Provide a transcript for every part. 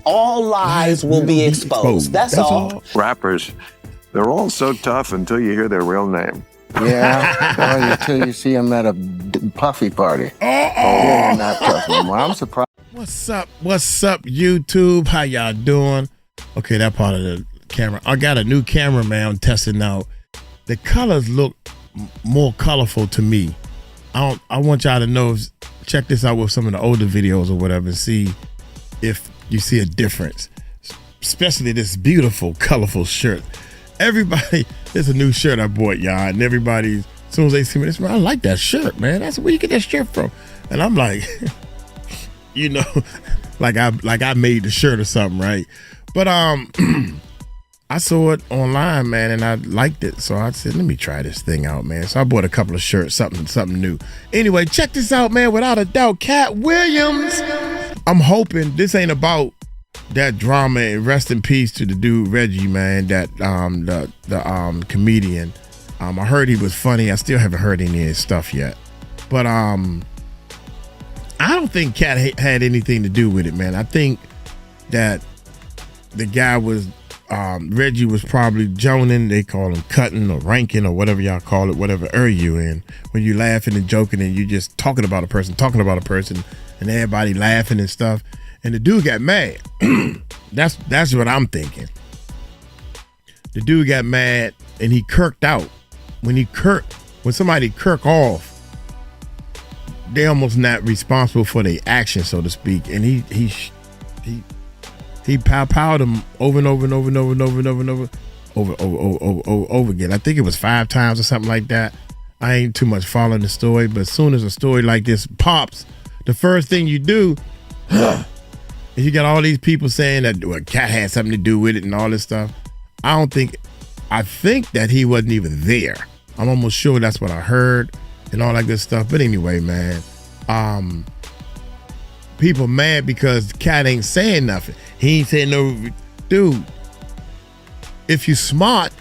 all lies will be exposed. That's all. Rappers, they're all so tough until you hear their real name. Yeah, well, until you see them at a puffy party. Yeah, not tough anymore. I'm surprised. What's up, YouTube? How y'all doing? Okay, that part of the camera. I got a new cameraman I'm testing out. The colors look more colorful to me. I want y'all to know, check this out with some of the older videos or whatever and see if you see a difference. Especially this beautiful, colorful shirt. Everybody, there's a new shirt I bought, y'all, and everybody, as soon as they see me, they say, I like that shirt, man. That's where you get that shirt from. And I'm like, you know, like I made the shirt or something, right? But I saw it online, man, and I liked it. So I said, let me try this thing out, man. So I bought a couple of shirts, something new. Anyway, check this out, man. Without a doubt, Katt Williams. I'm hoping this ain't about that drama, and rest in peace to the dude Reggie, man, that the comedian. I heard he was funny. I still haven't heard any of his stuff yet. But I don't think Katt had anything to do with it, man. I think that the guy was Reggie was probably joning. They call him cutting or ranking or whatever y'all call it, whatever area you in, when you laughing and joking and you just talking about a person and everybody laughing and stuff. And the dude got mad. That's what I'm thinking. The dude got mad and he kirked out. When somebody kirk off, they almost not responsible for their action, so to speak. And he pow-powed him over and over again. I think it was 5 times or something like that. I ain't too much following the story, but as soon as a story like this pops, the first thing you do is you got all these people saying that Katt had something to do with it and all this stuff. I think that he wasn't even there. I'm almost sure that's what I heard and all that good stuff. But anyway, man, people mad because Katt ain't saying nothing. He ain't saying no. Dude, if you smart,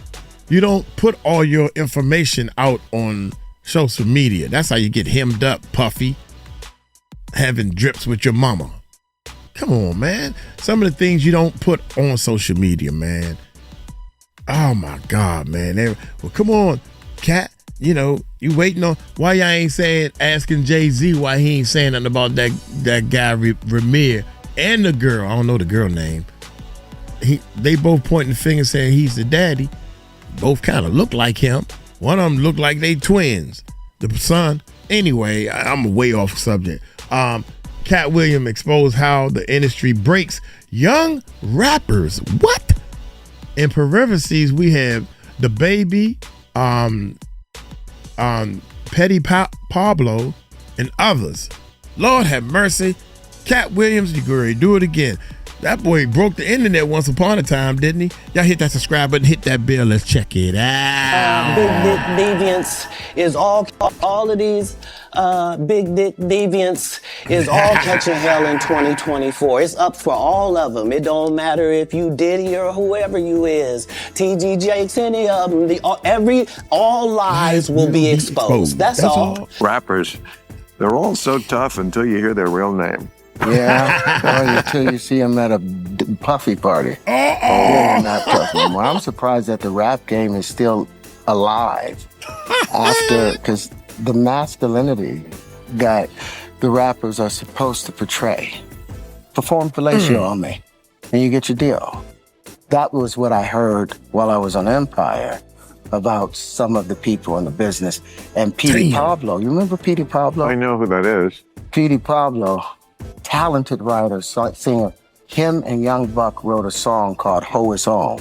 you don't put all your information out on social media. That's how you get hemmed up, puffy, having drips with your mama. Come on, man. Some of the things you don't put on social media, man. Oh my God, man. Well, come on, Katt. You know, you waiting on, why y'all ain't asking Jay-Z why he ain't saying nothing about that guy Ramir and the girl. I don't know the girl name. They both pointing the finger saying he's the daddy. Both kind of look like him. One of them look like they twins. The son. Anyway, I'm way off subject. Katt Williams exposed how the industry breaks young rappers. What? In parentheses, we have DaBaby, Petey Pablo, and others. Lord have mercy. Katt Williams, you go do it again. That boy broke the internet once upon a time, didn't he? Y'all hit that subscribe button, hit that bell. Let's check it out. Big dick deviance is all of these big dick deviance is all catching hell in 2024. It's up for all of them. It don't matter if you Diddy or whoever you is, TG Jakes, any of them. All lies will be exposed. That's all. Rappers, they're all so tough until you hear their real name. Yeah, well, until you see them at a puffy party. Yeah, not tough anymore. I'm surprised that the rap game is still alive because the masculinity that the rappers are supposed to portray. Perform fellatio on me, and you get your deal. That was what I heard while I was on Empire about some of the people in the business. And Petey Pablo, you remember Petey Pablo? I know who that is. Petey Pablo, talented writer, singer. Him and Young Buck wrote a song called Ho Is On.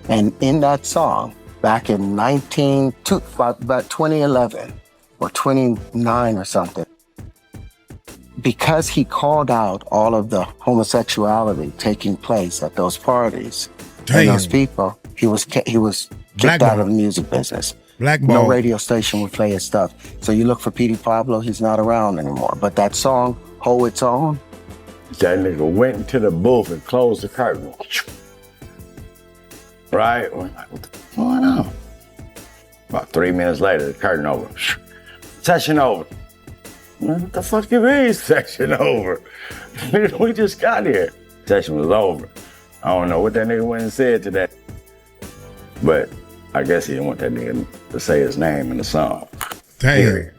And in that song, back in about 2011 or 29 or something, because he called out all of the homosexuality taking place at those parties and those people, he was kicked out of the music business. No radio station would play his stuff. So you look for Petey Pablo, he's not around anymore. But that song, Ho It's On, that nigga went into the booth and closed the curtain. Right? We're like, what the fuck going on? About 3 minutes later, the curtain over. Session over. What the fuck you mean, session over? We just got here. Session was over. I don't know what that nigga went and said to that, but I guess he didn't want that nigga to say his name in the song. Damn. Period.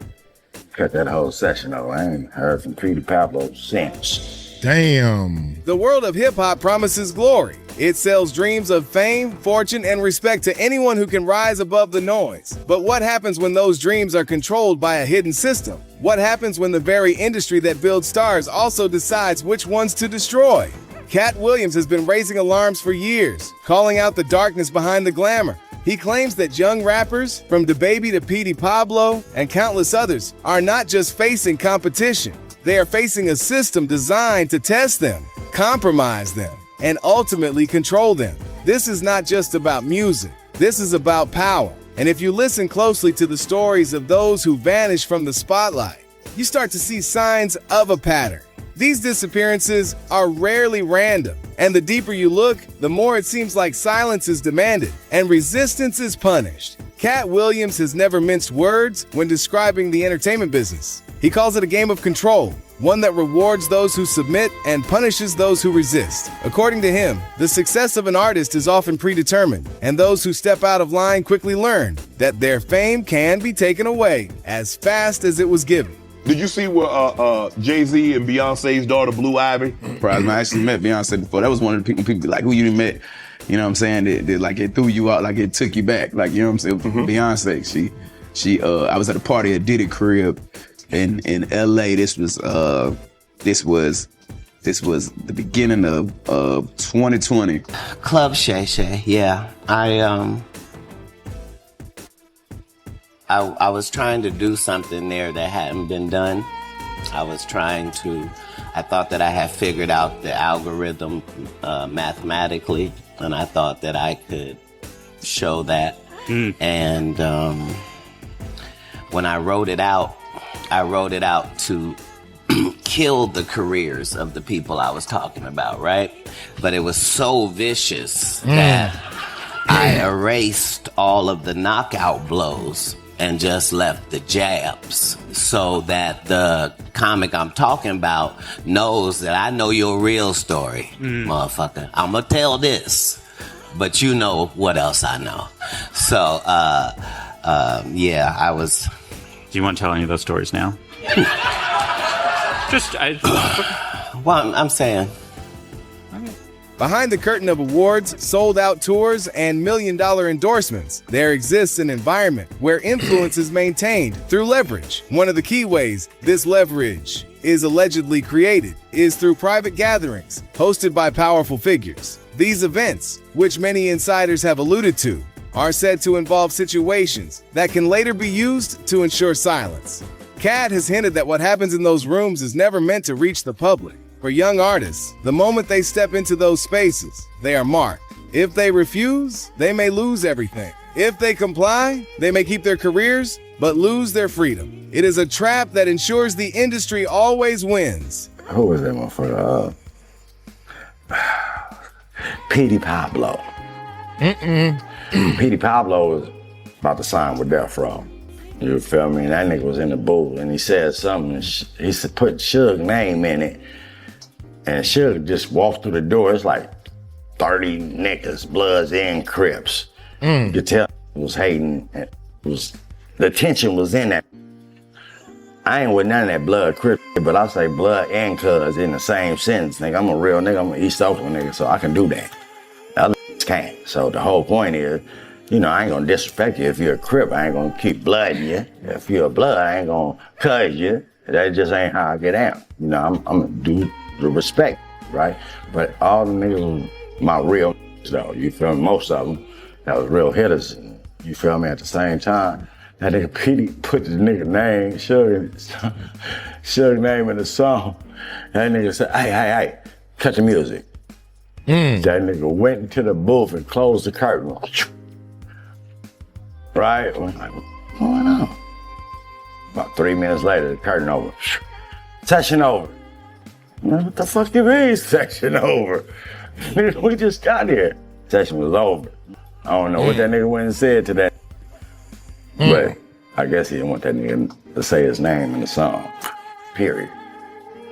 Cut that whole session over. I ain't heard from Petey Pablo since. Damn. The world of hip-hop promises glory. It sells dreams of fame, fortune, and respect to anyone who can rise above the noise. But what happens when those dreams are controlled by a hidden system? What happens when the very industry that builds stars also decides which ones to destroy? Katt Williams has been raising alarms for years, calling out the darkness behind the glamour. He claims that young rappers, from DaBaby to Petey Pablo and countless others, are not just facing competition. They are facing a system designed to test them, compromise them, and ultimately control them. This is not just about music. This is about power. And if you listen closely to the stories of those who vanish from the spotlight, you start to see signs of a pattern. These disappearances are rarely random, and the deeper you look, the more it seems like silence is demanded and resistance is punished. Katt Williams has never minced words when describing the entertainment business. He calls it a game of control, one that rewards those who submit and punishes those who resist. According to him, the success of an artist is often predetermined, and those who step out of line quickly learn that their fame can be taken away as fast as it was given. Did you see where Jay-Z and Beyonce's daughter, Blue Ivy? Surprised, man. I actually met Beyonce before. That was one of the people be like, who you met? You know what I'm saying? That like it threw you out, like it took you back. Like, you know what I'm saying? Beyonce, she I was at a party at Diddy crib in LA. This was the beginning of 2020. Club Shay Shay, yeah. I was trying to do something there that hadn't been done. I thought that I had figured out the algorithm mathematically, and I thought that I could show that. And when I wrote it out to kill the careers of the people I was talking about, right? But it was so vicious that I erased all of the knockout blows and just left the jabs so that the comic I'm talking about knows that I know your real story, motherfucker. I'm gonna tell this, but you know what else I know. So, yeah, I was... Do you want to tell any of those stories now? Well, I'm saying... Behind the curtain of awards, sold-out tours, and million-dollar endorsements, there exists an environment where influence is maintained through leverage. One of the key ways this leverage is allegedly created is through private gatherings hosted by powerful figures. These events, which many insiders have alluded to, are said to involve situations that can later be used to ensure silence. Katt has hinted that what happens in those rooms is never meant to reach the public. For young artists, the moment they step into those spaces, they are marked. If they refuse, they may lose everything. If they comply, they may keep their careers, but lose their freedom. It is a trap that ensures the industry always wins. Who was that motherfucker? Petey Pablo. Petey Pablo was about to sign with Death Row. You feel me? That nigga was in the booth and he said something. He put Suge's name in it. And Suge just walked through the door. It's like 30 niggas, Bloods and Crips. You could tell he was hating. The tension was in that. I ain't with none of that Blood Crip, but I say Blood and Cuz in the same sentence. Nigga, I'm a real nigga. I'm an East Oakland nigga, so I can do that. Other can't. So the whole point is, you know, I ain't gonna disrespect you if you're a Crip. I ain't gonna keep blooding you. If you're a Blood, I ain't gonna cuz you. That just ain't how I get down. You know, I'm gonna do the respect, right? But all the niggas, my real niggas though, you feel me? Most of them, that was real hitters. You feel me? At the same time, that nigga Petey put the nigga name, Suge's name in the song. That nigga said, hey, cut the music. That nigga went into the booth and closed the curtain. Right? I'm like, what's going on? About 3 minutes later, the curtain over. Session over. Man, what the fuck you mean, session over? We just got here. Session was over. I don't know what that nigga went and said to that. But I guess he didn't want that nigga to say his name in the song. Period.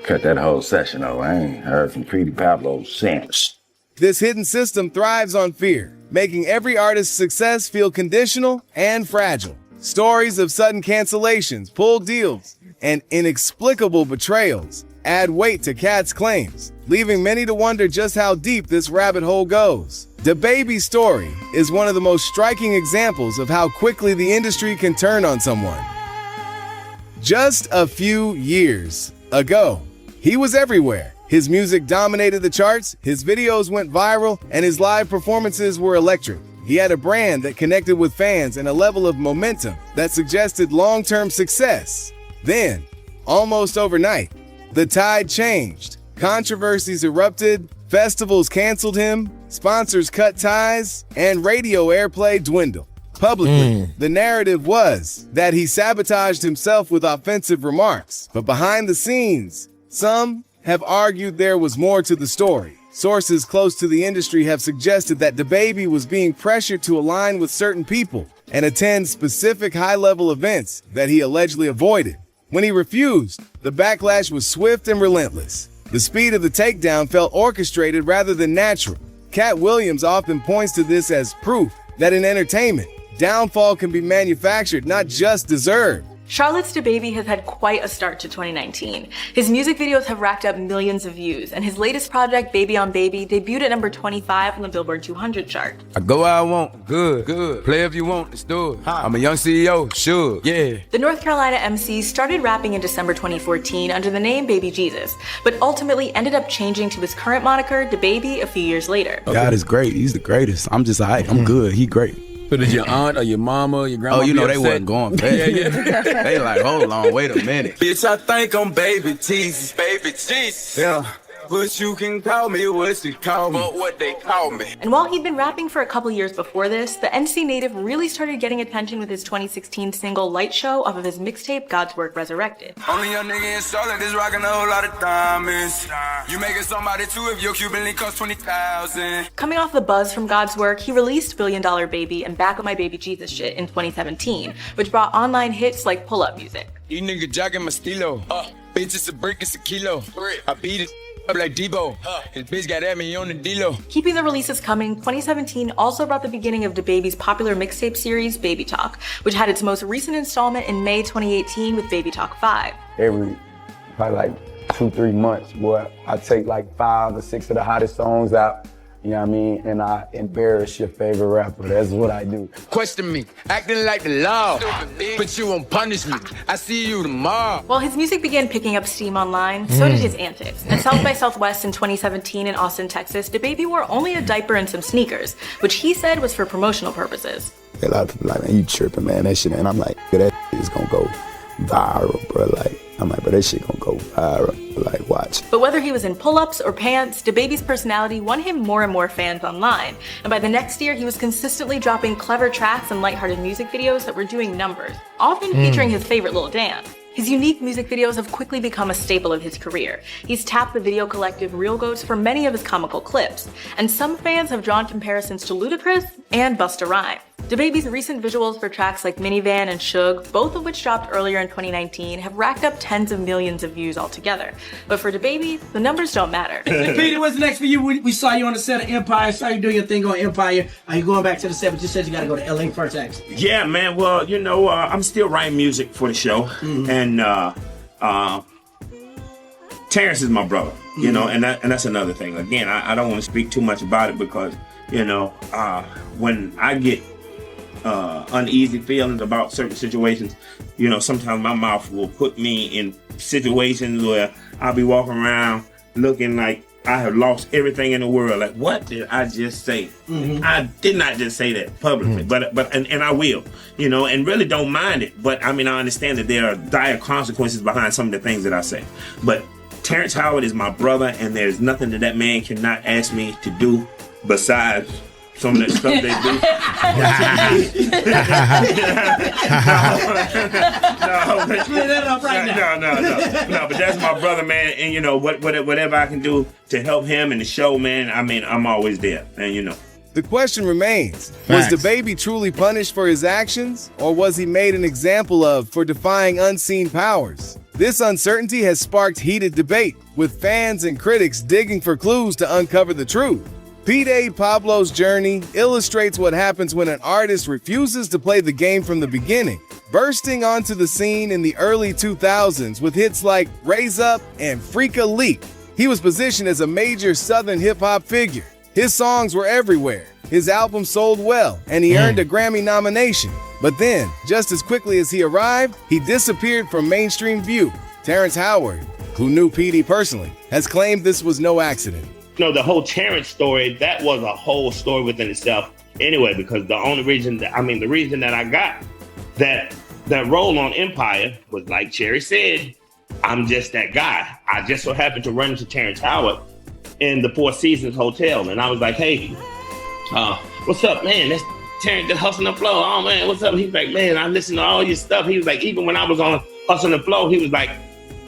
cut that whole session over. I ain't heard from Petey Pablo since. This hidden system thrives on fear, making every artist's success feel conditional and fragile. Stories of sudden cancellations, pulled deals, and inexplicable betrayals add weight to Katt's claims, leaving many to wonder just how deep this rabbit hole goes. DaBaby's story is one of the most striking examples of how quickly the industry can turn on someone. Just a few years ago, he was everywhere. His music dominated the charts, his videos went viral, and his live performances were electric. He had a brand that connected with fans and a level of momentum that suggested long-term success. Then, almost overnight, the tide changed. Controversies erupted, festivals canceled him, sponsors cut ties, and radio airplay dwindled. Publicly, the narrative was that he sabotaged himself with offensive remarks. But behind the scenes, some have argued there was more to the story. Sources close to the industry have suggested that DaBaby was being pressured to align with certain people and attend specific high-level events that he allegedly avoided. When he refused, the backlash was swift and relentless. The speed of the takedown felt orchestrated rather than natural. Katt Williams often points to this as proof that in entertainment, downfall can be manufactured, not just deserved. Charlotte's DaBaby has had quite a start to 2019. His music videos have racked up millions of views, and his latest project, Baby on Baby, debuted at number 25 on the Billboard 200 chart. I go where I want, good. Play if you want, let's do it. I'm a young CEO, sure, yeah. The North Carolina MC started rapping in December 2014 under the name Baby Jesus, but ultimately ended up changing to his current moniker, DaBaby, a few years later. God is great. He's the greatest. I'm just alright. I'm good. He great. So did your aunt or your mama or your grandma? Oh, you know they wasn't going for that. Yeah. They like, hold on, wait a minute. Bitch, I think I'm baby Jesus. Baby Jesus. Yeah. But you can call me what you call me. But what they call me. And while he'd been rapping for a couple years before this, the NC native really started getting attention with his 2016 single Light Show off of his mixtape God's Work Resurrected. Only young nigga in Charlotte is rocking a whole lot of diamonds. You making somebody too if your Cuban link costs 20,000. Coming off the buzz from God's Work, he released $1 Billion Baby and Back Up My Baby Jesus Shit in 2017, which brought online hits like pull-up music. You nigga jogging my stilo. Bitch, it's a brick, it's a kilo. I beat it up like Debo. His bitch got at me on the D-Lo. Keeping the releases coming, 2017 also brought the beginning of DaBaby's popular mixtape series, Baby Talk, which had its most recent installment in May 2018 with Baby Talk 5. Every, probably like 2-3 months, boy, I take like 5 or 6 of the hottest songs out. You know what I mean? And I embarrass your favorite rapper. That's what I do. Question me, acting like the law, but you won't punish me. I see you tomorrow. While his music began picking up steam online, so did his antics. At South by Southwest in 2017 in Austin, Texas, DaBaby wore only a diaper and some sneakers, which he said was for promotional purposes. A lot of people like, man, you tripping, man, that shit. And I'm like, that shit is gonna go viral, bro. Like, I'm like, but that shit gonna go viral. Like, watch. But whether he was in pull-ups or pants, DaBaby's personality won him more and more fans online. And by the next year, he was consistently dropping clever tracks and lighthearted music videos that were doing numbers, often featuring his favorite little dance. His unique music videos have quickly become a staple of his career. He's tapped the video collective Real Goats for many of his comical clips, and some fans have drawn comparisons to Ludacris and Busta Rhymes. DaBaby's recent visuals for tracks like Minivan and Suge, both of which dropped earlier in 2019, have racked up tens of millions of views altogether. But for DaBaby, the numbers don't matter. Petey, what's next for you? We saw you on the set of Empire, saw you doing your thing on Empire. Are you going back to the set, but you said you gotta go to LA first, actually? Yeah, man, well, you know, I'm still writing music for the show, and Terrence is my brother, you know, and that's another thing. Again, I don't want to speak too much about it because, you know, when I get uneasy feelings about certain situations, you know, sometimes my mouth will put me in situations where I'll be walking around looking like I have lost everything in the world. Like, what did I just say? I did not just say that publicly, but I will, you know, and really don't mind it. But I mean, I understand that there are dire consequences behind some of the things that I say. But Terrence Howard is my brother, and there's nothing that man cannot ask me to do besides some of that stuff they do. No, but that's my brother, man, and you know, whatever I can do to help him and the show, man, I mean, I'm always there, and you know. The question remains, was DaBaby truly punished for his actions, or was he made an example of for defying unseen powers? This uncertainty has sparked heated debate, with fans and critics digging for clues to uncover the truth. Petey Pablo's journey illustrates what happens when an artist refuses to play the game from the beginning, bursting onto the scene in the early 2000s with hits like Raise Up and Freak a Leak. He was positioned as a major Southern hip-hop figure. His songs were everywhere, his album sold well, and he earned a Grammy nomination. But then, just as quickly as he arrived, he disappeared from mainstream view. Terrence Howard, who knew Petey personally, has claimed this was no accident. You know, the whole Terrence story, that was a whole story within itself anyway, because the reason that I got that role on Empire was, like Cherry said, I'm just that guy. I just so happened to run into Terrence Howard in the Four Seasons Hotel, and I was like, hey, what's up, man? That's Terrence, the Hustle and Flow. Oh, man, what's up? He's like, man, I listen to all your stuff. He was like, even when I was on Hustle and Flow, he was like,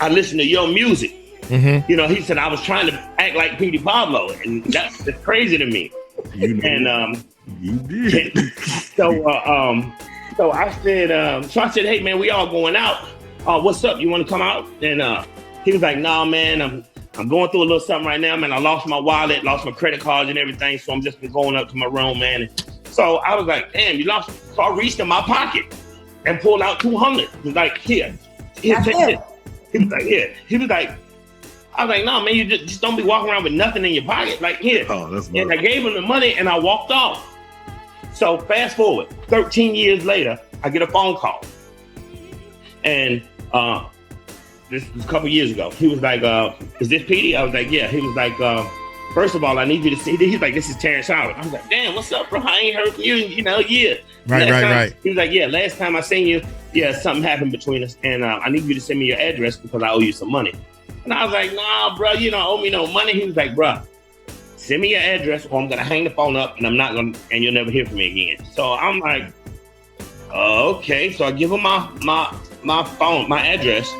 I listen to your music. Mm-hmm. You know, he said, I was trying to act like Petey Pablo, and that's crazy to me. You did. So I said, hey, man, we all going out. What's up? You want to come out? And he was like, nah, man, I'm going through a little something right now, man. I lost my wallet, lost my credit cards and everything, so I'm just going up to my room, man. So I was like, damn, you lost. So I reached in my pocket and pulled out $200. He was like, here, take this. He was like, here. He was like, I was like, no, man, you just don't be walking around with nothing in your pocket. Like, here. And I gave him the money and I walked off. So fast forward, 13 years later, I get a phone call. And this was a couple years ago. He was like, is this Petey? I was like, yeah. He was like, first of all, I need you to see. He's like, this is Terrence Howard. I was like, damn, what's up, bro? I ain't heard from you, yeah. Right. He was like, yeah, last time I seen you, something happened between us. And I need you to send me your address because I owe you some money. And I was like, nah, bro, you don't owe me no money. He was like, bro, send me your address or I'm going to hang the phone up and and you'll never hear from me again. So I'm like, okay. So I give him my phone, my address.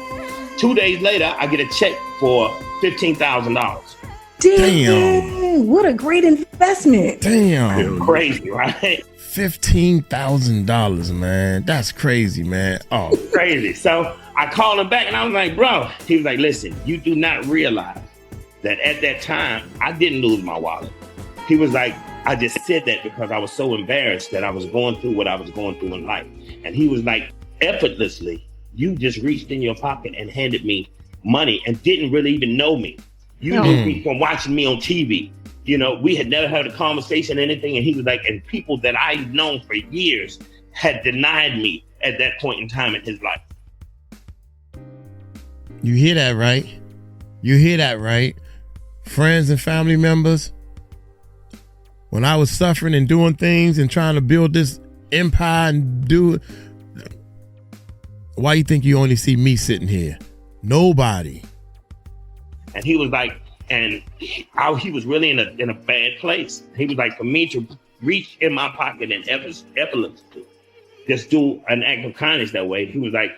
2 days later, I get a check for $15,000. Damn, what a great investment. Damn. Crazy, right? $15,000, man. That's crazy, man. Oh, crazy. So I called him back and I was like, bro, he was like, listen, you do not realize that at that time, I didn't lose my wallet. He was like, I just said that because I was so embarrassed that I was going through what I was going through in life. And he was like, effortlessly, you just reached in your pocket and handed me money and didn't really even know me. You knew me from watching me on TV. You know, we had never had a conversation or anything. And he was like, and people that I've known for years had denied me at that point in time in his life. You hear that, right? You hear that, right? Friends and family members. When I was suffering and doing things and trying to build this empire and do it, why you think you only see me sitting here? Nobody. And he was like, and he was really in a bad place. He was like, for me to reach in my pocket and effortlessly just do an act of kindness that way, he was like,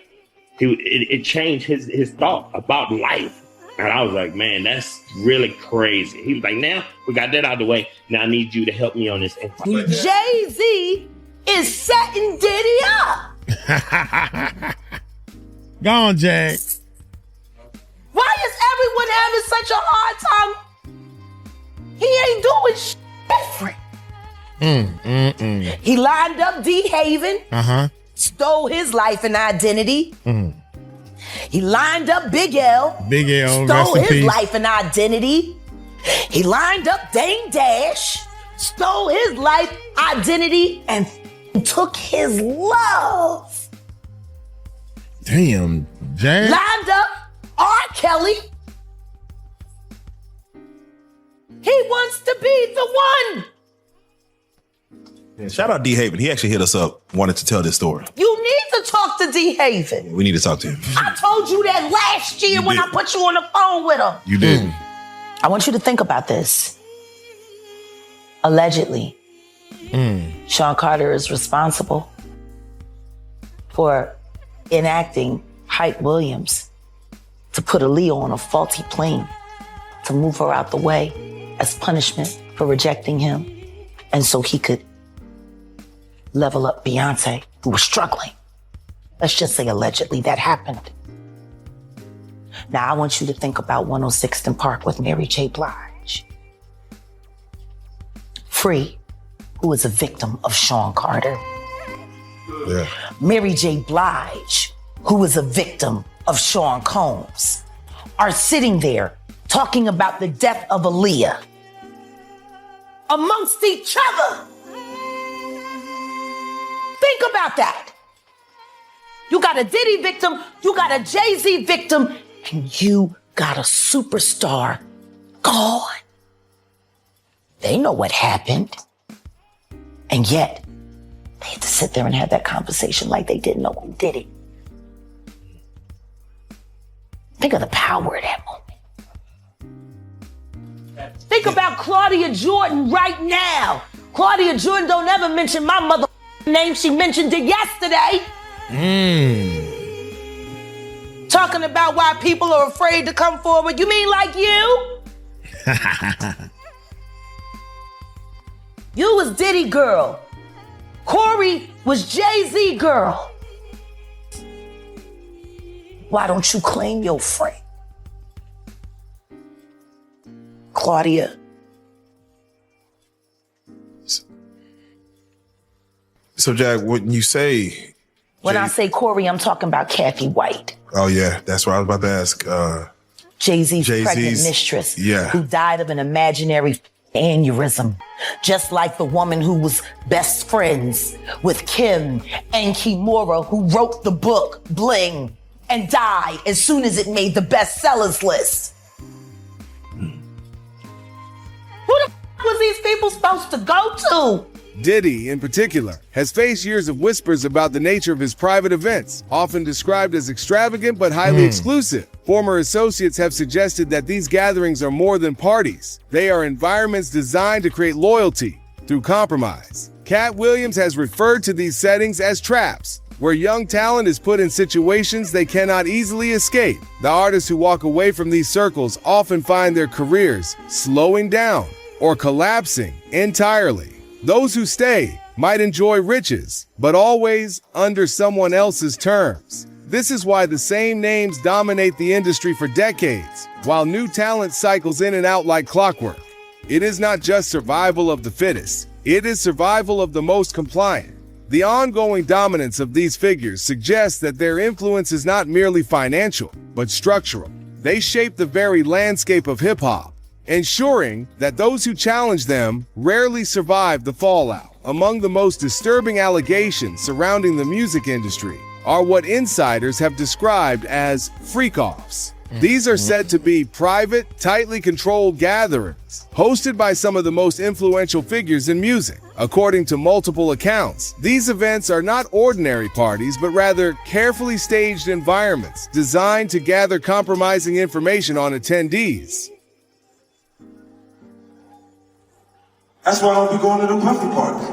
it changed his thought about life. And I was like, man, that's really crazy. He was like, now we got that out of the way. Now I need you to help me on this. Jay-Z is setting Diddy up. Go on, Jay. Why is everyone having such a hard time? He ain't doing different. He lined up D Haven, stole his life and identity. He lined up Big L, stole his life and identity. He lined up Dame Dash, stole his life, identity, and took his love. Damn, Jay. Lined up R. Kelly. He wants to be the one. Yeah, shout out D Haven. He actually hit us up, wanted to tell this story. You need to talk to D Haven. We need to talk to him. I told you that last year when I put you on the phone with him. You did. I want you to think about this. Allegedly, Sean Carter is responsible for enacting Katt Williams to put Aaliyah on a faulty plane to move her out the way as punishment for rejecting him, and so he could level up Beyonce, who was struggling. Let's just say allegedly that happened. Now, I want you to think about 106th and Park with Mary J. Blige. Free, who is a victim of Sean Carter. Yeah. Mary J. Blige, who is a victim of Sean Combs, are sitting there talking about the death of Aaliyah amongst each other. Think about that. You got a Diddy victim, you got a Jay-Z victim, and you got a superstar gone. They know what happened. And yet, they had to sit there and have that conversation like they didn't know who did it. Think of the power of that moment. Think about Claudia Jordan right now. Claudia Jordan don't ever mention my mother name. She mentioned it yesterday. Talking about why people are afraid to come forward. You mean like you? You was Diddy girl. Corey was Jay-Z girl. Why don't you claim your friend? Claudia. So, Jack, when you say... When I say Corey, I'm talking about Kathy White. Oh, yeah. That's what I was about to ask. Jay-Z's pregnant mistress. Yeah. Who died of an imaginary aneurysm. Just like the woman who was best friends with Kim and Kimura, who wrote the book Bling and died as soon as it made the bestsellers list. Who the was these people supposed to go to? Diddy, in particular, has faced years of whispers about the nature of his private events, often described as extravagant but highly exclusive. Former associates have suggested that these gatherings are more than parties. They are environments designed to create loyalty through compromise. Katt Williams has referred to these settings as traps, where young talent is put in situations they cannot easily escape. The artists who walk away from these circles often find their careers slowing down or collapsing entirely. Those who stay might enjoy riches, but always under someone else's terms. This is why the same names dominate the industry for decades, while new talent cycles in and out like clockwork. It is not just survival of the fittest, it is survival of the most compliant. The ongoing dominance of these figures suggests that their influence is not merely financial, but structural. They shape the very landscape of hip-hop, ensuring that those who challenge them rarely survive the fallout. Among the most disturbing allegations surrounding the music industry are what insiders have described as freakoffs. These are said to be private, tightly controlled gatherings, hosted by some of the most influential figures in music. According to multiple accounts, these events are not ordinary parties, but rather carefully staged environments designed to gather compromising information on attendees. That's why I don't be going to them puffy parties.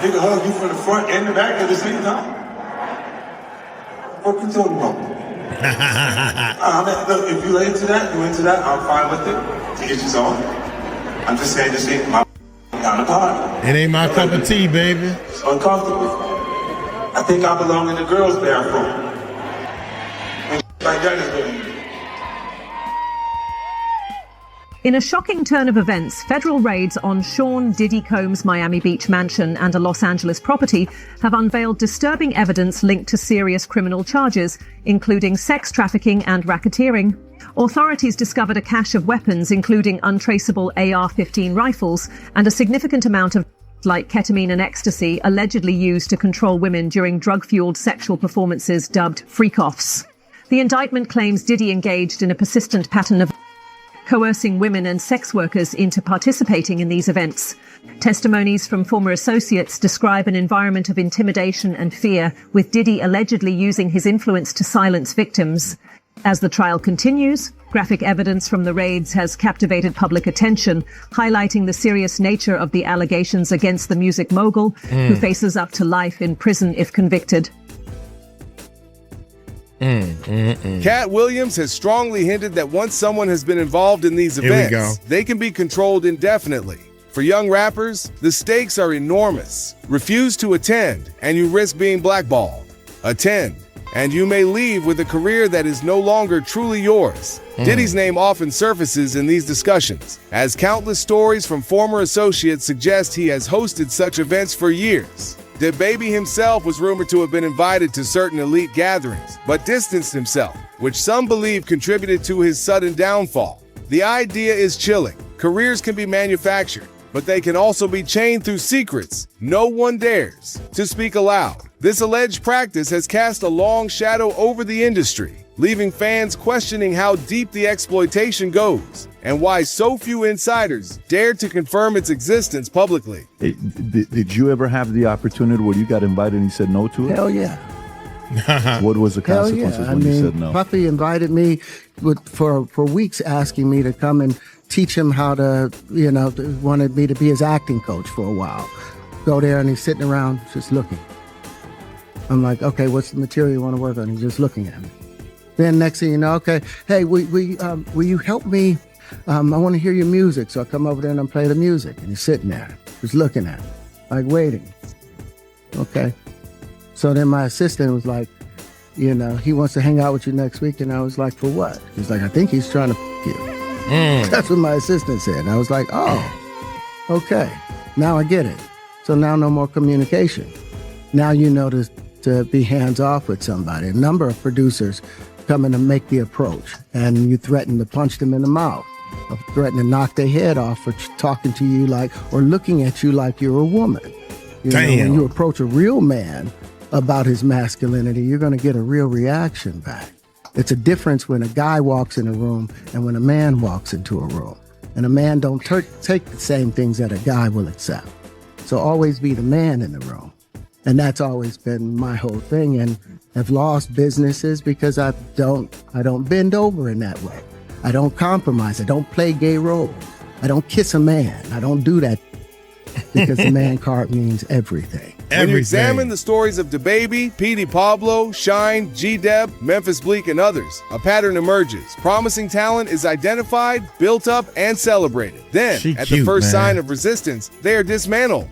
Nigga hug you from the front and the back at the same time. What you talking about? Look, if you're into that, I'm fine with it. To get you on. I'm just saying this ain't my kind of party. It ain't my cup of tea, baby. It's uncomfortable. I think I belong in the girls' bathroom. And like that is good. In a shocking turn of events, federal raids on Sean Diddy Combs' Miami Beach mansion and a Los Angeles property have unveiled disturbing evidence linked to serious criminal charges, including sex trafficking and racketeering. Authorities discovered a cache of weapons, including untraceable AR-15 rifles and a significant amount of like ketamine and ecstasy allegedly used to control women during drug-fueled sexual performances dubbed Freakoffs. The indictment claims Diddy engaged in a persistent pattern of coercing women and sex workers into participating in these events. Testimonies from former associates describe an environment of intimidation and fear, with Diddy allegedly using his influence to silence victims. As the trial continues, graphic evidence from the raids has captivated public attention, highlighting the serious nature of the allegations against the music mogul, who faces up to life in prison if convicted. Katt Williams has strongly hinted that once someone has been involved in these events, they can be controlled indefinitely. For young rappers, the stakes are enormous. Refuse to attend, and you risk being blackballed. Attend, and you may leave with a career that is no longer truly yours. Diddy's name often surfaces in these discussions, as countless stories from former associates suggest he has hosted such events for years. DaBaby himself was rumored to have been invited to certain elite gatherings, but distanced himself, which some believe contributed to his sudden downfall. The idea is chilling. Careers can be manufactured, but they can also be chained through secrets no one dares to speak aloud. This alleged practice has cast a long shadow over the industry, leaving fans questioning how deep the exploitation goes and why so few insiders dared to confirm its existence publicly. Hey, did you ever have the opportunity where you got invited and you said no to it? Hell yeah. What was the consequences when you said no? Puffy invited me for weeks, asking me to come and teach him how to, wanted me to be his acting coach for a while. Go there and he's sitting around just looking. I'm like, okay, what's the material you want to work on? He's just looking at me. Then next thing you know, okay, hey, will you help me? I want to hear your music. So I come over there and I play the music. And he's sitting there, just looking at me, like waiting. Okay. So then my assistant was like, he wants to hang out with you next week. And I was like, for what? He's like, I think he's trying to f*** you. That's what my assistant said. And I was like, oh, okay. Now I get it. So now no more communication. Now you know to be hands off with somebody. A number of producers come in and make the approach, and you threaten to punch them in the mouth, or threaten to knock their head off for talking to you or looking at you like you're a woman. When you approach a real man about his masculinity, you're going to get a real reaction back. It's a difference when a guy walks in a room and when a man walks into a room. And a man don't take the same things that a guy will accept. So always be the man in the room. And that's always been my whole thing. And I've lost businesses because I don't bend over in that way. I don't compromise. I don't play gay roles. I don't kiss a man. I don't do that because the man card means everything. When you examine the stories of DaBaby, Petey Pablo, Shine, G-Deb, Memphis Bleak, and others, a pattern emerges. Promising talent is identified, built up, and celebrated. Then, the first sign of resistance, they are dismantled.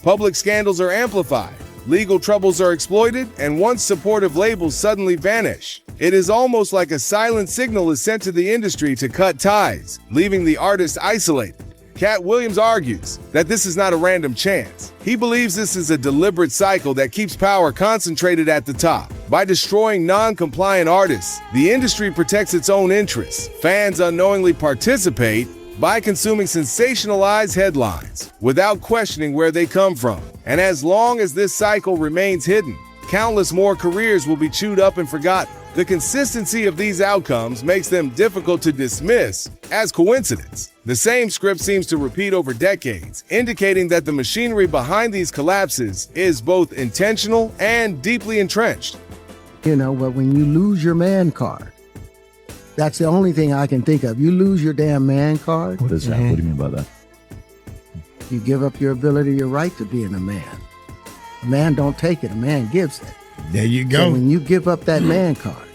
Public scandals are amplified. Legal troubles are exploited, and once supportive labels suddenly vanish. It is almost like a silent signal is sent to the industry to cut ties, leaving the artist isolated. Katt Williams argues that this is not a random chance. He believes this is a deliberate cycle that keeps power concentrated at the top. By destroying non-compliant artists, the industry protects its own interests. Fans unknowingly participate by consuming sensationalized headlines without questioning where they come from. And as long as this cycle remains hidden, countless more careers will be chewed up and forgotten. The consistency of these outcomes makes them difficult to dismiss as coincidence. The same script seems to repeat over decades, indicating that the machinery behind these collapses is both intentional and deeply entrenched. But when you lose your man card, that's the only thing I can think of. You lose your damn man card. What is that? What do you mean by that? You give up your ability, your right to being a man. A man don't take it, a man gives it. There you go. So when you give up that man card,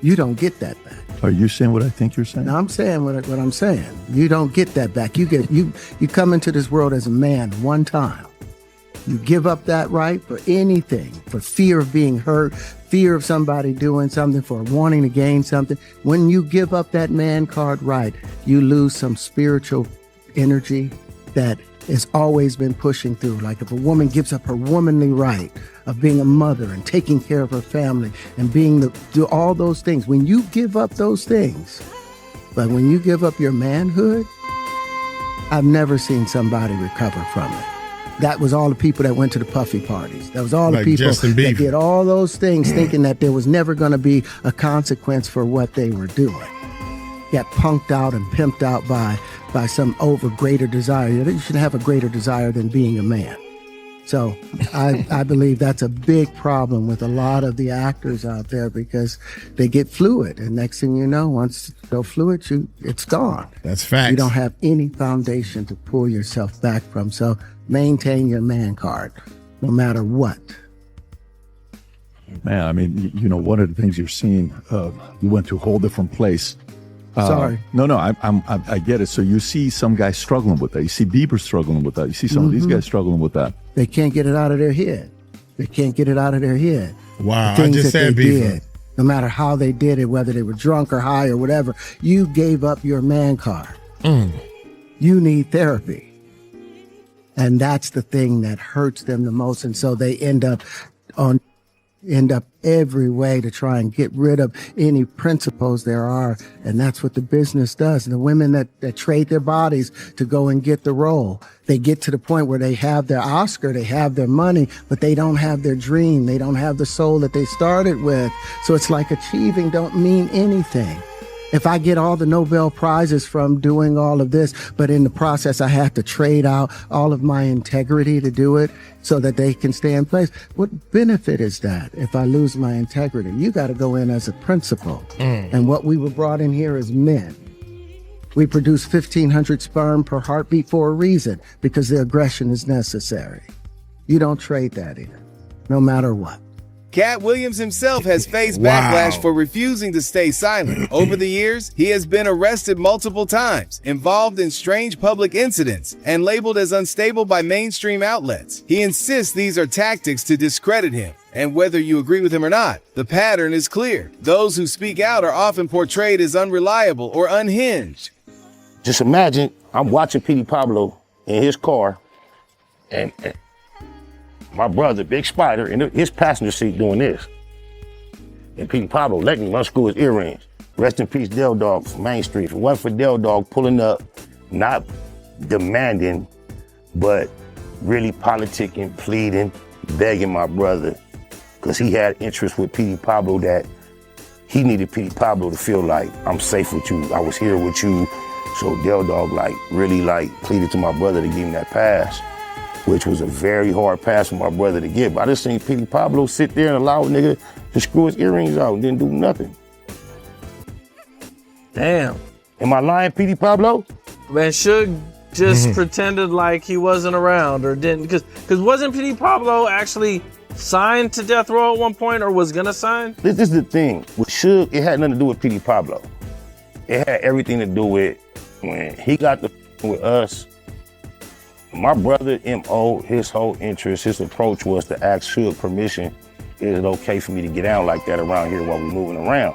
you don't get that back. Are you saying what I think you're saying? No, I'm saying what I'm saying. You don't get that back. You come into this world as a man one time. You give up that right for anything, for fear of being hurt, fear of somebody doing something, for wanting to gain something. When you give up that man card right, you lose some spiritual energy that has always been pushing through. Like if a woman gives up her womanly right of being a mother and taking care of her family and do all those things, when you give up those things, but when you give up your manhood, I've never seen somebody recover from it. That was all the people that went to the Puffy parties. That was all the people that did all those things thinking that there was never going to be a consequence for what they were doing. Got punked out and pimped out by some greater desire. You should have a greater desire than being a man. So I believe that's a big problem with a lot of the actors out there because they get fluid. And next thing you know, once you go fluid, it's gone. That's facts. You don't have any foundation to pull yourself back from. So maintain your man card, no matter what. Man, I mean, one of the things you're seeing, you went to a whole different place. Sorry. No, I get it. So you see some guys struggling with that. You see Bieber struggling with that. You see some of these guys struggling with that. They can't get it out of their head. They can't get it out of their head. Wow, The I things just that said they beaver. did, no matter how they did it, whether they were drunk or high or whatever, you gave up your man card. You need therapy. And that's the thing that hurts them the most. And so they end up every way to try and get rid of any principles there are. And that's what the business does. And the women that trade their bodies to go and get the role, they get to the point where they have their Oscar, they have their money, but they don't have their dream. They don't have the soul that they started with. So it's like achieving don't mean anything. If I get all the Nobel Prizes from doing all of this, but in the process I have to trade out all of my integrity to do it so that they can stay in place, what benefit is that if I lose my integrity? You got to go in as a principal. And what we were brought in here as men. We produce 1,500 sperm per heartbeat for a reason, because the aggression is necessary. You don't trade that in, no matter what. Katt Williams himself has faced backlash for refusing to stay silent. Over the years, he has been arrested multiple times, involved in strange public incidents, and labeled as unstable by mainstream outlets. He insists these are tactics to discredit him. And whether you agree with him or not, the pattern is clear. Those who speak out are often portrayed as unreliable or unhinged. Just imagine I'm watching Petey Pablo in his car, and my brother, Big Spider, in his passenger seat doing this. And Petey Pablo letting him unscrew his earrings. Rest in peace, Del Dog from Main Street. If it wasn't for Del Dog pulling up, not demanding, but really politicking, pleading, begging my brother, because he had interest with Petey Pablo that he needed Petey Pablo to feel like, I'm safe with you, I was here with you. So Del Dog really pleaded to my brother to give him that pass, which was a very hard pass for my brother to get. But I just seen Petey Pablo sit there and allow a nigga to screw his earrings out and didn't do nothing. Damn. Am I lying, Petey Pablo? Man, Suge just pretended like he wasn't around or didn't, because wasn't Petey Pablo actually signed to Death Row at one point or was gonna sign? This is the thing. With Suge, it had nothing to do with Petey Pablo. It had everything to do with when he got with us. My brother, M.O., his whole interest, his approach was to ask Suge permission. Is it okay for me to get down like that around here while we're moving around?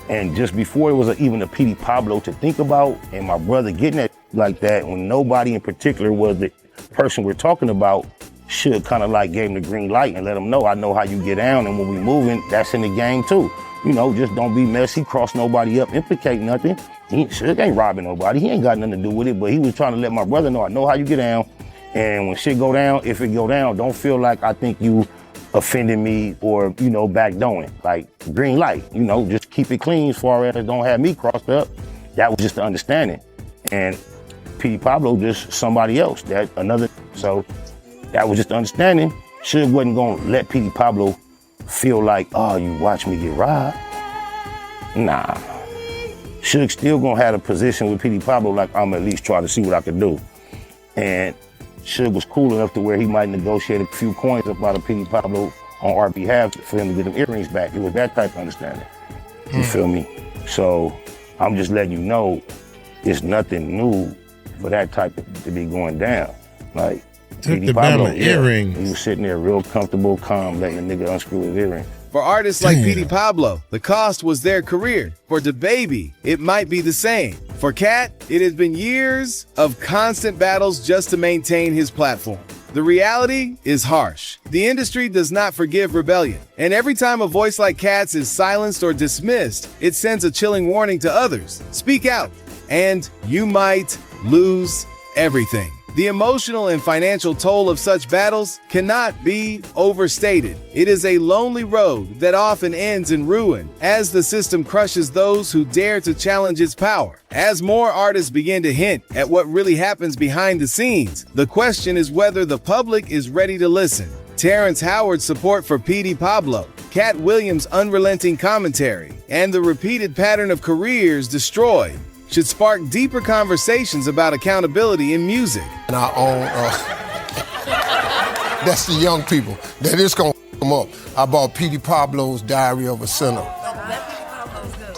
And just before it was even a Petey Pablo to think about, and my brother getting it like that, when nobody in particular was the person we're talking about, Suge kind of gave him the green light and let him know, I know how you get down, and when we moving, that's in the game too. You know, just don't be messy, cross nobody up, implicate nothing. Suge ain't robbing nobody. He ain't got nothing to do with it, but he was trying to let my brother know, I know how you get down. And when shit go down, if it go down, don't feel like I think you offended me or, backdoing. Green light, just keep it clean as far as don't have me crossed up. That was just the understanding. And Petey Pablo just somebody else, so that was just the understanding. Suge wasn't gonna let Petey Pablo feel like, oh, you watch me get robbed. Nah. Suge still gonna have a position with Petey Pablo like I'm at least try to see what I can do. And Suge was cool enough to where he might negotiate a few coins up out of Petey Pablo on our behalf for him to get them earrings back. It was that type of understanding. You feel me? So I'm just letting you know it's nothing new for that type to be going down. Petey Pablo, earrings. He was sitting there real comfortable, calm, letting the nigga unscrew his earrings. For artists like Petey Pablo, the cost was their career. For DaBaby, it might be the same. For Katt, it has been years of constant battles just to maintain his platform. The reality is harsh. The industry does not forgive rebellion. And every time a voice like Katt's is silenced or dismissed, it sends a chilling warning to others. Speak out, and you might lose everything. The emotional and financial toll of such battles cannot be overstated. It is a lonely road that often ends in ruin as the system crushes those who dare to challenge its power. As more artists begin to hint at what really happens behind the scenes, the question is whether the public is ready to listen. Terrence Howard's support for Petey Pablo, Katt Williams' unrelenting commentary, and the repeated pattern of careers destroyed should spark deeper conversations about accountability in music. And our own, that's the young people. That is gonna them up. I bought Petey Pablo's Diary of a Sinner.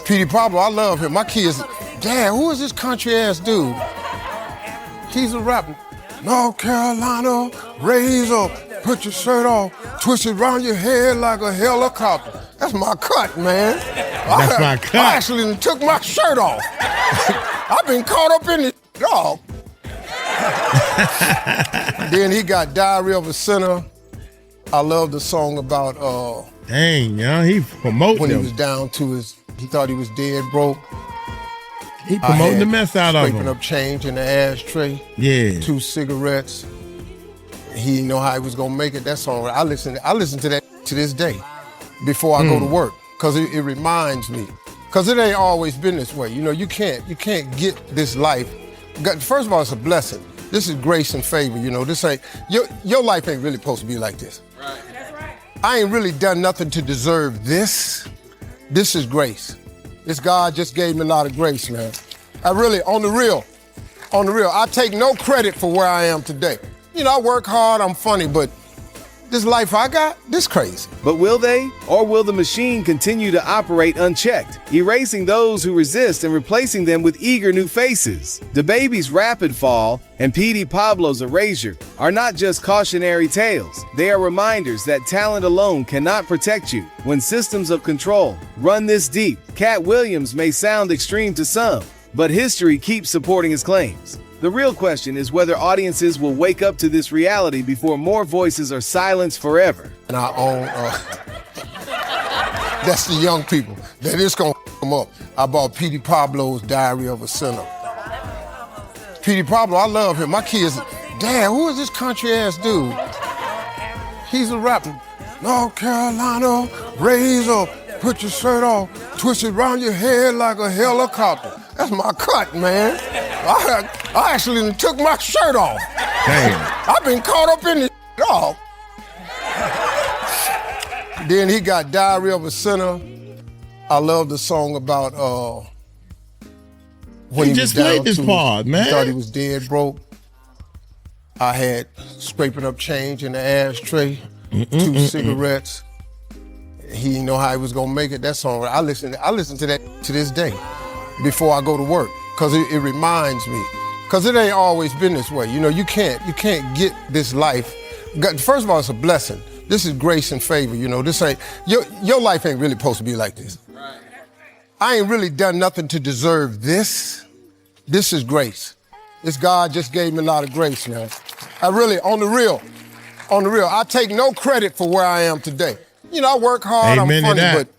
Petey Pablo, I love him. My kids, Dad, who is this country ass dude? He's a rapper. North Carolina, raise up. put your shirt off, twist it around your head like a helicopter. That's my cut, man. That's my cut. I actually took my shirt off. I've been caught up in this dog. Then he got Diary of a Sinner. I love the song about dang, yo, he promoting when he him. was down to he thought he was dead broke. He promoting the mess out of scraping him. up change in the ashtray. Yeah. 2 cigarettes. He didn't know how he was gonna make it. That song, I listen to that to this day before I go to work, because it reminds me. Because it ain't always been this way. You know, you can't get this life. First of all, it's a blessing. This is grace and favor. You know, this ain't your life ain't really supposed to be like this. Right. That's right. I ain't really done nothing to deserve this. This is grace. This God just gave me a lot of grace, man. I really, on the real, I take no credit for where I am today. You know, I work hard, I'm funny, but this life I got, this crazy. But will they? Or will the machine continue to operate unchecked, erasing those who resist and replacing them with eager new faces? DaBaby's rapid fall and Petey Pablo's erasure are not just cautionary tales. They are reminders that talent alone cannot protect you. When systems of control run this deep, Katt Williams may sound extreme to some, but history keeps supporting his claims. The real question is whether audiences will wake up to this reality before more voices are silenced forever. And I own, that's the young people. That is gonna come up. I bought Petey Pablo's Diary of a Sinner. Petey Pablo, I love him. My kids, Dad, who is this country ass dude? He's a rapper. North Carolina, raise up, put your shirt off, twist it around your head like a helicopter. That's my cut, man. I actually took my shirt off. Damn. I've been caught up in this dog. Then he got Diary of a Sinner. I love the song about when he he just was played down this to, part, man. He thought he was dead broke. I had scraping up change in the ashtray, 2 cigarettes. He didn't know how he was gonna make it. That song, I listen to that to this day before I go to work, because it reminds me. Because it ain't always been this way. You know, you can't get this life. First of all, it's a blessing. This is grace and favor. You know, this ain't your life ain't really supposed to be like this. Right. I ain't really done nothing to deserve this. This is grace. This God just gave me a lot of grace, man. I really, on the real, I take no credit for where I am today. You know, I work hard, Amen I'm funny, to that. but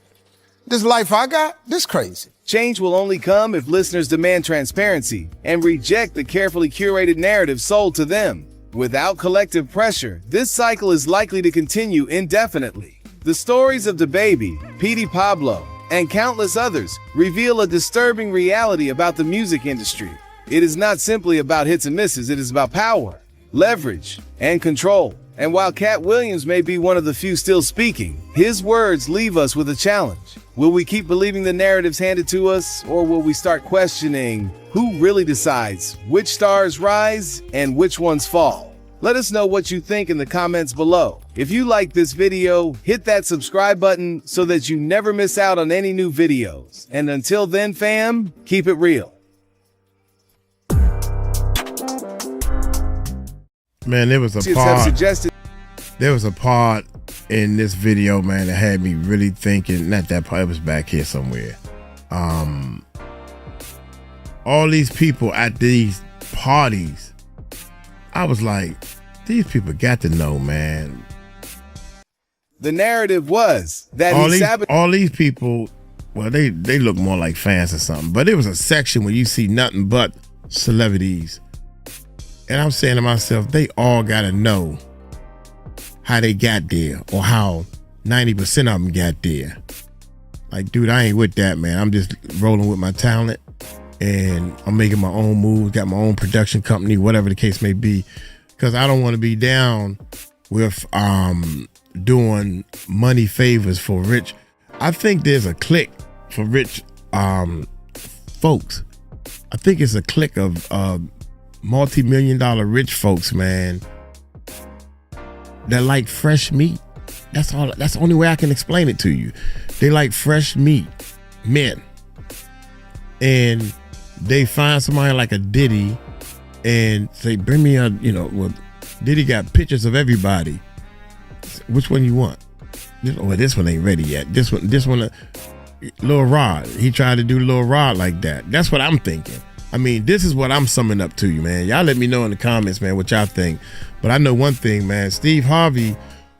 this life I got, this crazy. Change will only come if listeners demand transparency and reject the carefully curated narrative sold to them. Without collective pressure, this cycle is likely to continue indefinitely. The stories of DaBaby, Petey Pablo, and countless others reveal a disturbing reality about the music industry. It is not simply about hits and misses, it is about power, leverage, and control. And while Katt Williams may be one of the few still speaking, his words leave us with a challenge. Will we keep believing the narratives handed to us, or will we start questioning who really decides which stars rise and which ones fall? Let us know what you think in the comments below. If you like this video, hit that subscribe button so that you never miss out on any new videos. And until then, fam, keep it real. Man, there was a part in this video, man, that had me really thinking. Not that part, it was back here somewhere. All these people at these parties, I was like, these people got to know, man. The narrative was that all these people, well, they look more like fans or something, but it was a section where you see nothing but celebrities. And I'm saying to myself, they all got to know how they got there, or how 90% of them got there. Like, dude, I ain't with that, man. I'm just rolling with my talent, and I'm making my own moves, got my own production company, whatever the case may be, because I don't want to be down with doing money favors for rich. I think there's a clique for rich folks. I think it's a clique of multi-million-dollar rich folks, man, that like fresh meat. That's all. That's the only way I can explain it to you. They like fresh meat, men, and they find somebody like a Diddy and say, "Bring me a," well, Diddy got pictures of everybody, Which one you want? This one ain't ready yet. This one, Lil Rod. He tried to do Lil Rod like that. That's what I'm thinking. I mean, this is what I'm summing up to you, man. Y'all let me know in the comments, man, what y'all think. But I know one thing, man. Steve Harvey,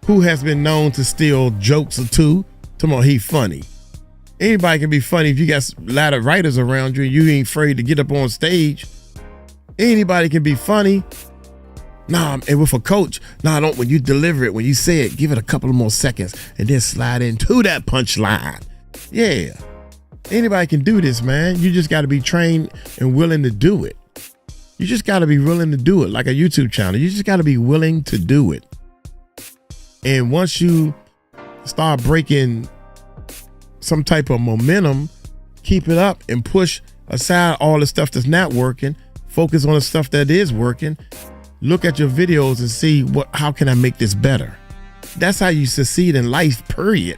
who has been known to steal jokes or two, come on, he funny. Anybody can be funny if you got a lot of writers around you and you ain't afraid to get up on stage. Anybody can be funny. Nah, and with a coach, don't when you deliver it, when you say it, give it a couple of more seconds and then slide into that punchline. Yeah. Anybody can do this, man. You just got to be trained and willing to do it. You just got to be willing to do it, like a YouTube channel. You just got to be willing to do it. And once you start breaking some type of momentum, keep it up and push aside all the stuff that's not working. Focus on the stuff that is working. Look at your videos and see how can I make this better? That's how you succeed in life, period.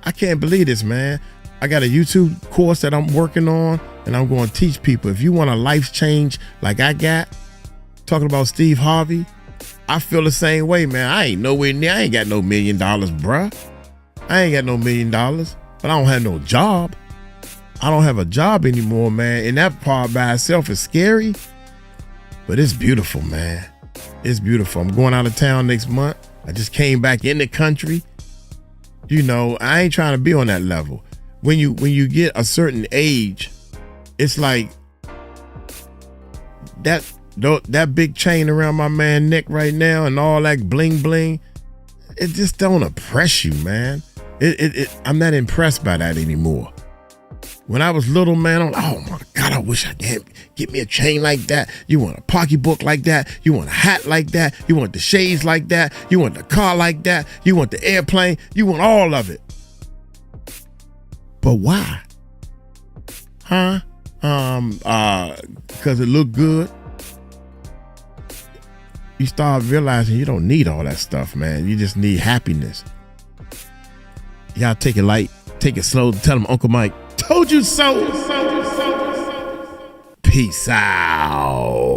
I can't believe this, man. I got a YouTube course that I'm working on, and I'm going to teach people. If you want a life change like I got, talking about Steve Harvey, I feel the same way, man. I ain't nowhere near. I ain't got no $1 million, bruh. I ain't got no $1 million, but I don't have no job. I don't have a job anymore, man. And that part by itself is scary, but it's beautiful, man. It's beautiful. I'm going out of town next month. I just came back in the country. You know, I ain't trying to be on that level. When you get a certain age, it's like that big chain around my man neck right now and all that bling bling, it just don't oppress you, man. I'm not impressed by that anymore. When I was little, man, I'm like, oh my God, I wish I could get me a chain like that. You want a pocketbook like that? You want a hat like that? You want the shades like that? You want the car like that? You want the airplane? You want all of it. But why? Huh? Because it looked good. You start realizing you don't need all that stuff, man. You just need happiness. Y'all take it light, take it slow. Tell them Uncle Mike told you so. Peace out.